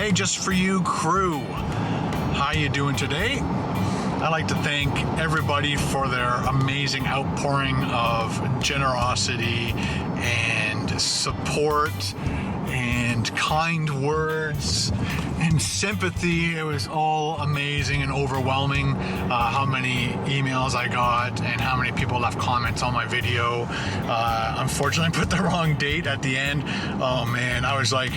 Hey, just for you crew, how you doing today? I'd like to thank everybody for their amazing outpouring of generosity and support and kind words and sympathy. It was all amazing and overwhelming how many emails I got and how many people left comments on my video. Unfortunately, I put the wrong date at the end. Oh man, I was like,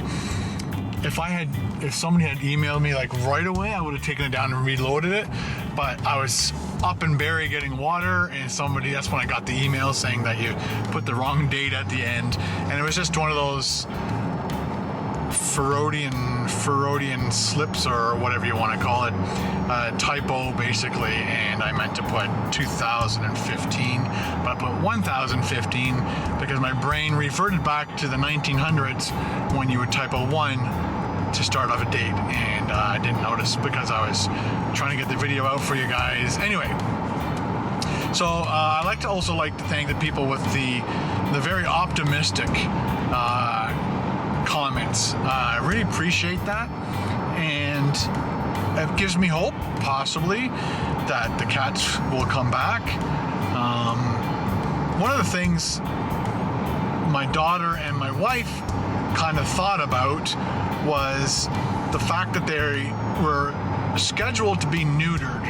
if somebody had emailed me like right away, I would have taken it down and reloaded it. But I was up in Barrie getting water, and that's when I got the email saying that you put the wrong date at the end. And it was just one of those Freudian slips, or whatever you want to call it, typo basically, and I meant to put 2015, but I put 1015 because my brain reverted back to the 1900s when you would type a 1 to start off a date, and I didn't notice because I was trying to get the video out for you guys. Anyway, so I'd like to thank the people with the very optimistic comments. I really appreciate that, and it gives me hope, possibly, that the cats will come back. One of the things my daughter and my wife kind of thought about was the fact that they were scheduled to be neutered,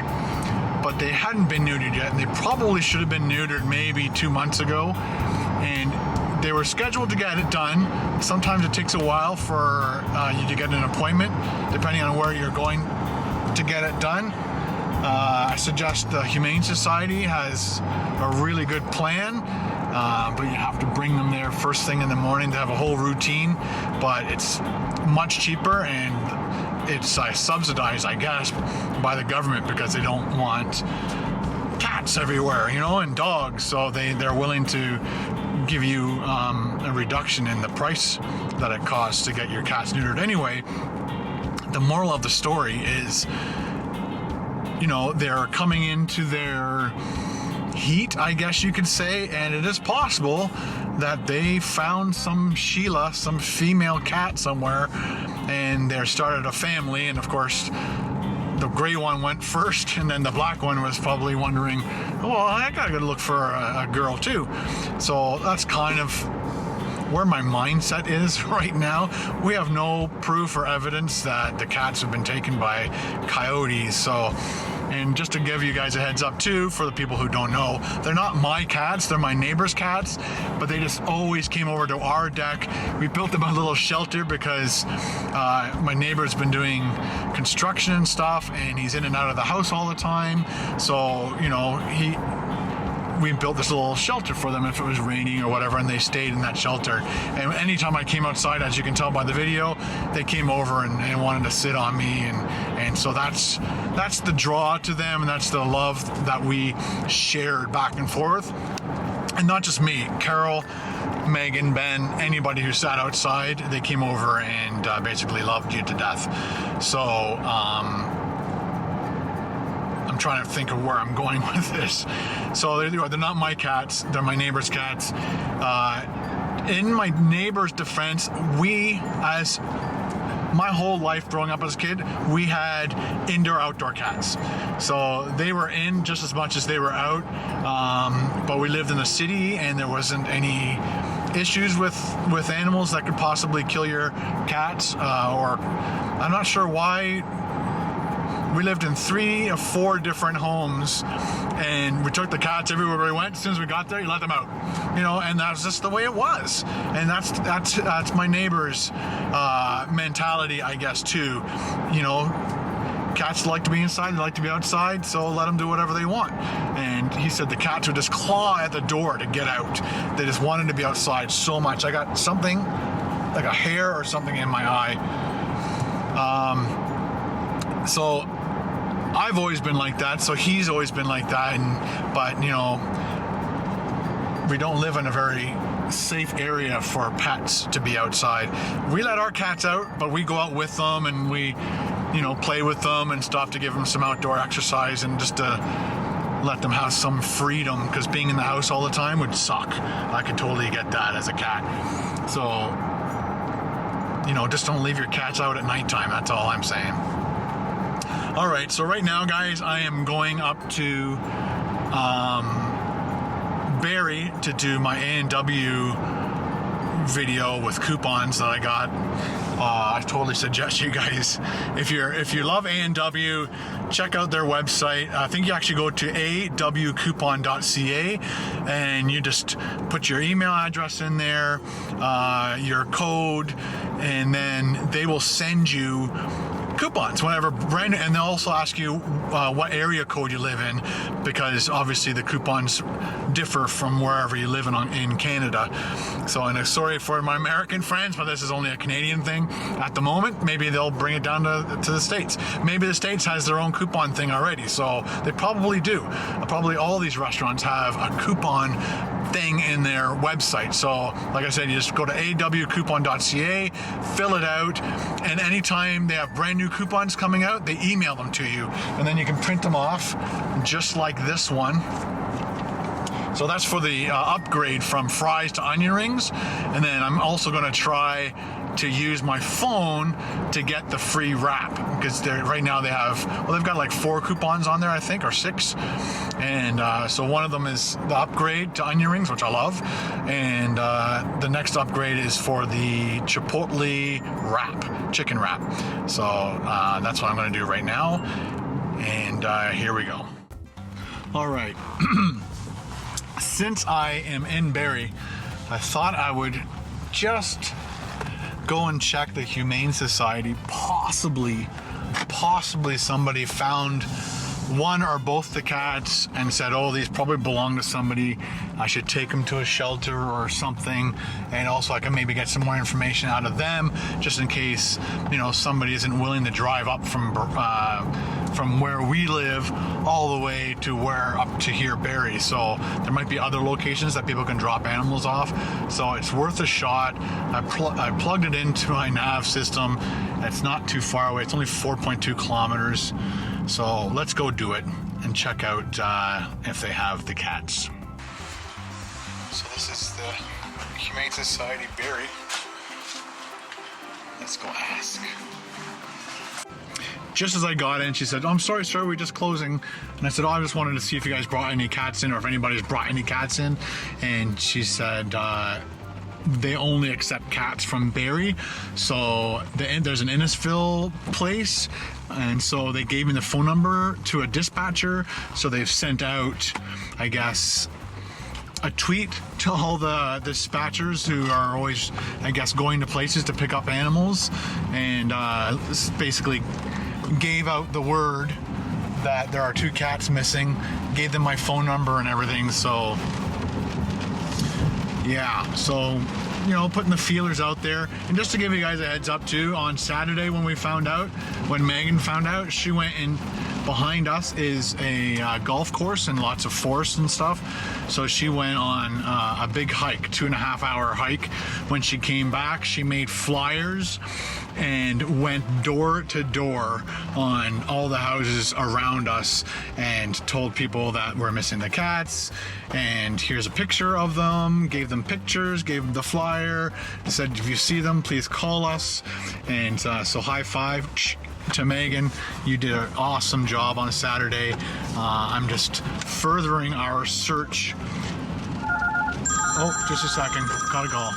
but they hadn't been neutered yet, and they probably should have been neutered maybe 2 months ago, and they were scheduled to get it done. Sometimes it takes a while for you to get an appointment, depending on where you're going to get it done. I suggest the Humane Society has a really good plan, but you have to bring them there first thing in the morning to have a whole routine. But it's much cheaper, and it's subsidized, I guess, by the government because they don't want cats everywhere, and dogs. So they're willing to give you a reduction in the price that it costs to get your cats neutered. Anyway, the moral of the story is, they're coming into their heat, I guess you could say, and it is possible that they found some female cat somewhere, and they started a family, and of course the gray one went first, and then the black one was probably wondering, well, I gotta look for a girl too. So that's kind of where my mindset is right now. We have no proof or evidence that the cats have been taken by coyotes. So, and just to give you guys a heads up too, for the people who don't know, they're not my cats, they're my neighbor's cats, but they just always came over to our deck. We built them a little shelter because my neighbor's been doing construction and stuff, and he's in and out of the house all the time. So, we built this little shelter for them if it was raining or whatever, and they stayed in that shelter. And anytime I came outside, as you can tell by the video, they came over and wanted to sit on me, and so that's the draw to them, and that's the love that we shared back and forth. And not just me, Carol, Megan, Ben, anybody who sat outside, they came over and basically loved you to death. So I'm trying to think of where I'm going with this. So they're not my cats, they're my neighbor's cats. In my neighbor's defense, my whole life growing up as a kid, we had indoor-outdoor cats. So they were in just as much as they were out, but we lived in the city, and there wasn't any issues with animals that could possibly kill your cats, or I'm not sure why. We lived in 3 or 4 different homes, and we took the cats everywhere we went. As soon as we got there, you let them out, and that's just the way it was. And that's my neighbor's mentality, I guess, too. Cats like to be inside, they like to be outside, so let them do whatever they want. And he said the cats would just claw at the door to get out. They just wanted to be outside so much. I got something like a hair or something in my eye. So I've always been like that, so he's always been like that, but we don't live in a very safe area for pets to be outside. We let our cats out, but we go out with them, and we play with them and stuff to give them some outdoor exercise, and just to let them have some freedom, because being in the house all the time would suck. I could totally get that as a cat. So just don't leave your cats out at nighttime. That's all I'm saying. All right, so right now, guys, I am going up to Barrie to do my A&W video with coupons that I got. I totally suggest you guys, if you love A&W, check out their website. I think you actually go to awcoupon.ca and you just put your email address in there, your code, and then they will send you coupons whenever brand, and they'll also ask you what area code you live in, because obviously the coupons differ from wherever you live in Canada. So, and sorry for my American friends, but this is only a Canadian thing at the moment. Maybe they'll bring it down to the States. Maybe the States has their own coupon thing already, so they probably do. Probably all these restaurants have a coupon thing in their website. So like I said, you just go to awcoupon.ca, fill it out, and anytime they have brand new coupons coming out, they email them to you, and then you can print them off just like this one. So that's for the upgrade from fries to onion rings. And then I'm also going to try to use my phone to get the free wrap, because right now they have, well, they've got like 4 coupons on there, I think, or 6. And so one of them is the upgrade to onion rings, which I love. And the next upgrade is for the Chipotle wrap, chicken wrap. So that's what I'm going to do right now. And here we go. All right. Since I am in Barrie, I thought I would just go and check the Humane Society. Possibly somebody found one or both the cats and said, oh, these probably belong to somebody. I should take them to a shelter or something. And also I can maybe get some more information out of them, just in case, somebody isn't willing to drive up from where we live all the way to up to here, Barrie. So there might be other locations that people can drop animals off. So it's worth a shot. I plugged it into my nav system. It's not too far away. It's only 4.2 kilometers. So let's go do it and check out if they have the cats. So this is the Humane Society Barrie. Let's go ask. Just as I got in, she said, oh, I'm sorry, sir, we're just closing. And I said, oh, I just wanted to see if you guys brought any cats in, or if anybody's brought any cats in. And she said, they only accept cats from Barrie. So there's an Innisfil place, and so they gave me the phone number to a dispatcher. So they've sent out, I guess, a tweet to all the dispatchers who are always, I guess, going to places to pick up animals, and basically gave out the word that there are 2 cats missing, gave them my phone number and everything. So yeah, so putting the feelers out there. And just to give you guys a heads up too, on Saturday when Megan found out, she went in. Behind us is a golf course and lots of forest and stuff. So she went on a big hike, 2.5-hour hike. When she came back, she made flyers and went door to door on all the houses around us and told people that we're missing the cats. And here's a picture of them, gave them pictures, gave them the flyer, said, if you see them, please call us. And so high five to Megan. You did an awesome job on Saturday. I'm just furthering our search. Oh, just a second, got a call.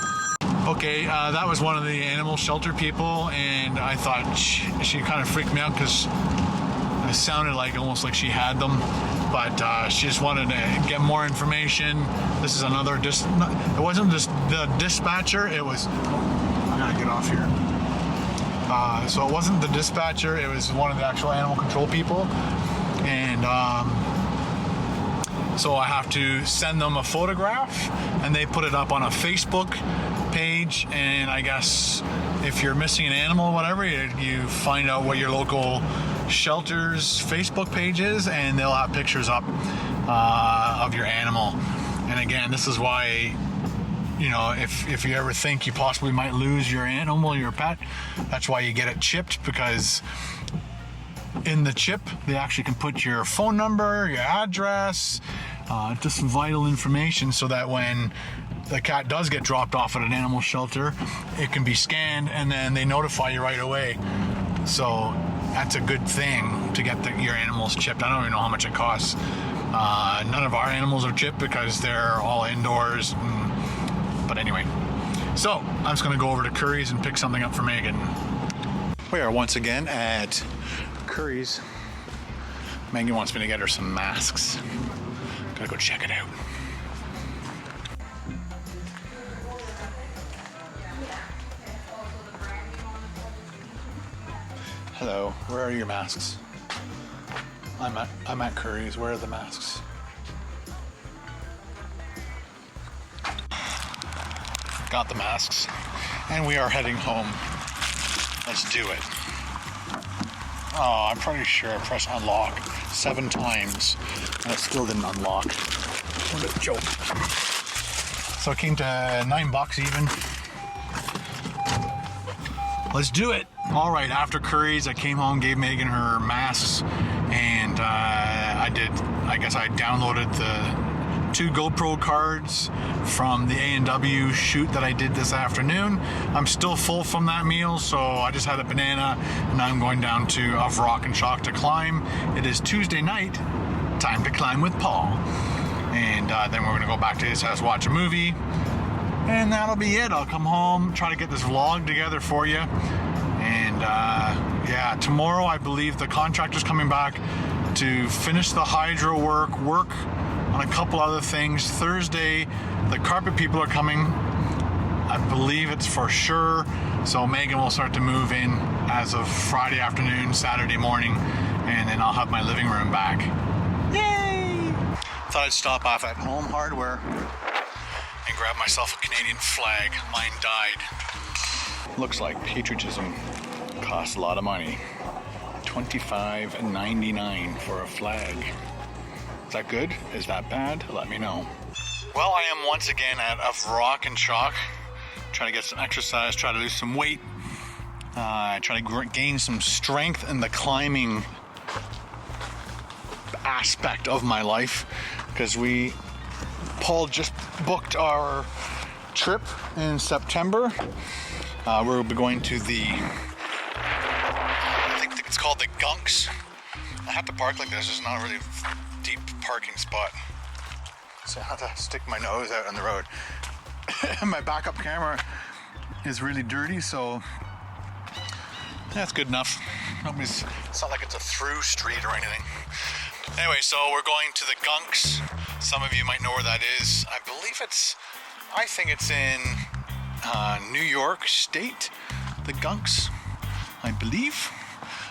Okay, that was one of the animal shelter people, and I thought she kind of freaked me out because it sounded almost like she had them, but she just wanted to get more information. This is another, it wasn't just the dispatcher, it was, I gotta get off here. So it wasn't the dispatcher, it was one of the actual animal control people. And so I have to send them a photograph, and they put it up on a Facebook page. And I guess if you're missing an animal or whatever, you find out what your local shelter's Facebook page is, and they'll have pictures up of your animal. And again, this is why, if you ever think you possibly might lose your animal, your pet, that's why you get it chipped, because in the chip they actually can put your phone number, your address, just vital information, so that when the cat does get dropped off at an animal shelter, it can be scanned and then they notify you right away. So that's a good thing to get your animals chipped. I don't even know how much it costs. None of our animals are chipped because they're all indoors. But anyway, so I'm just gonna go over to Curry's and pick something up for Megan. We are once again at Curry's. Megan wants me to get her some masks. Gotta go check it out. Hello, where are your masks? I'm at Curry's. Where are the masks? Got the masks, and we are heading home. Let's do it. Oh, I'm pretty sure I pressed unlock 7 times, and it still didn't unlock. What a joke. So it came to $9 even. Let's do it. All right, after Curry's, I came home, gave Megan her masks, and I guess I downloaded the 2 GoPro cards from the A&W shoot that I did this afternoon. I'm still full from that meal, so I just had a banana, and I'm going down to Rock and Shock to climb. It is Tuesday night, time to climb with Paul. And then we're gonna go back to his house, watch a movie, and that'll be it. I'll come home, try to get this vlog together for you. And yeah, tomorrow I believe the contractor's coming back to finish the hydro work on a couple other things. Thursday, the carpet people are coming. I believe it's for sure. So Megan will start to move in as of Friday afternoon, Saturday morning, and then I'll have my living room back. Yay! Thought I'd stop off at Home Hardware and grab myself a Canadian flag. Mine died. Looks like patriotism costs a lot of money. $25.99 for a flag. Is that good? Is that bad? Let me know. Well, I am once again at Rock and Shock, trying to get some exercise, try to lose some weight, try to gain some strength in the climbing aspect of my life, because Paul just booked our trip in September. We'll be going to I think it's called the Gunks. I have to park like this. It's not really a deep parking spot, so I have to stick my nose out on the road. My backup camera is really dirty, so that's good enough. It's not like it's a through street or anything. Anyway, so we're going to the Gunks. Some of you might know where that is. I think it's in New York State, the Gunks, I believe.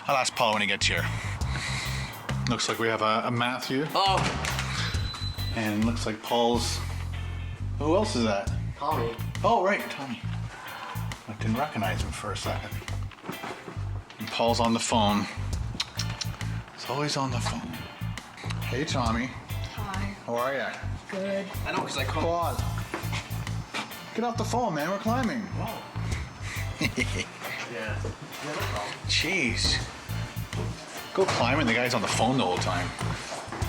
I'll ask Paul when he gets here. Looks like we have a Matthew. Oh. And looks like Paul's. Who else is that? Tommy. Oh, right, Tommy. I didn't recognize him for a second. And Paul's on the phone. He's always on the phone. Hey, Tommy. Hi. How are ya? Good. I know, because I called. Paul. Get off the phone, man. We're climbing. Wow. Yeah. No problem. Jeez. Go climbing, the guy's on the phone the whole time.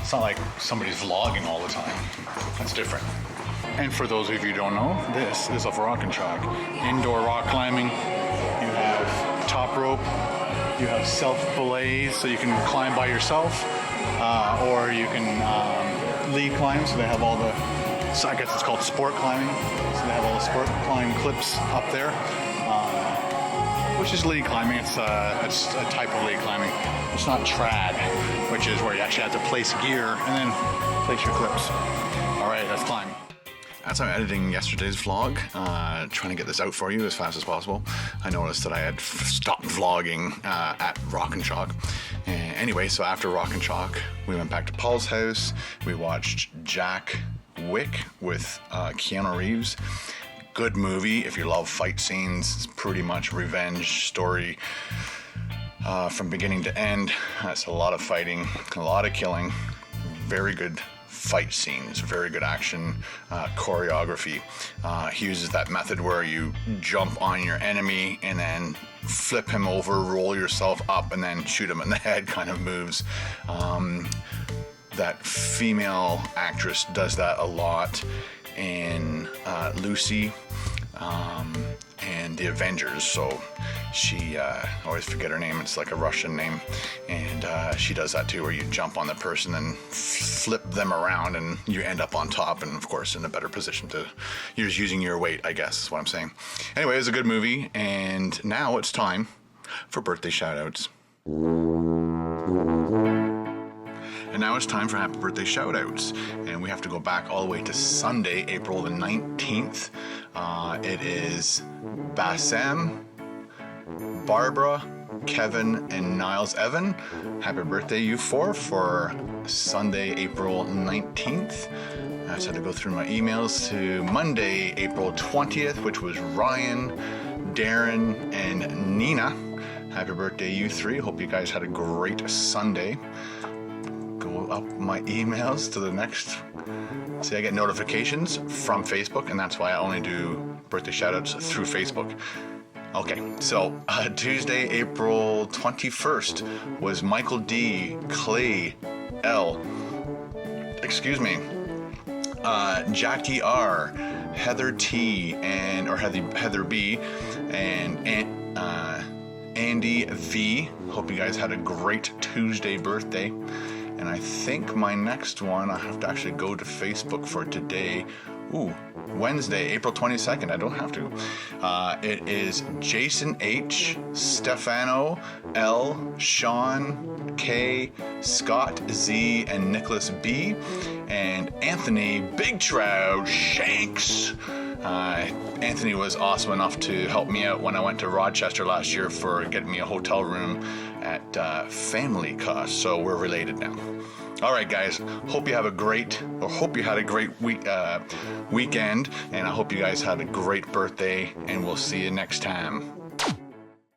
It's not like somebody's vlogging all the time. That's different. And for those of you who don't know, this is a Rock and Shock. Indoor rock climbing. You have top rope. You have self-belays, so you can climb by yourself. Or you can lead climb, so they have all the, so I guess it's called sport climbing. So they have all the sport climb clips up there. Which is lead climbing. It's a type of lead climbing. It's not trad, which is where you actually have to place gear and then place your clips. All right, let's climb. As I'm editing yesterday's vlog, trying to get this out for you as fast as possible, I noticed that I had stopped vlogging at Rock and Shock. Anyway, so after Rock and Shock, we went back to Paul's house. We watched Jack Wick with Keanu Reeves. Good movie if you love fight scenes. It's pretty much revenge story from beginning to end. That's a lot of fighting, a lot of killing, very good fight scenes, very good action, choreography. He uses that method where you jump on your enemy and then flip him over, roll yourself up, and then shoot him in the head kind of moves. That female actress does that a lot in Lucy, and the Avengers. So she, I always forget her name, it's like a Russian name, and she does that too, where you jump on the person and flip them around and you end up on top, and of course in a better position to, you're just using your weight, I guess is what I'm saying. Anyway, it was a good movie, and now it's time for birthday shoutouts. And now it's time for happy birthday shoutouts. And we have to go back all the way to Sunday, April the 19th. It is Bassem, Barbara, Kevin, and Niles Evan. Happy birthday, you four, for Sunday, April 19th. I just had to go through my emails to Monday, April 20th, which was Ryan, Darren, and Nina. Happy birthday, you three. Hope you guys had a great Sunday. Go up my emails to the next. See, I get notifications from Facebook, and that's why I only do birthday shoutouts through Facebook. Okay, so Tuesday, April 21st was Michael D, Clay L, Jackie R, Heather T, or Heather B, and Andy V. Hope you guys had a great Tuesday birthday. And I think my next one, I have to actually go to Facebook for today. Wednesday, April 22nd. I don't have to. It is Jason H, Stefano L, Sean K, Scott Z, and Nicholas B, and Anthony Big Trout Shanks. Anthony was awesome enough to help me out when I went to Rochester last year for getting me a hotel room at family cost, so we're related now. All right, guys. Hope you had a great weekend, and I hope you guys had a great birthday. And we'll see you next time.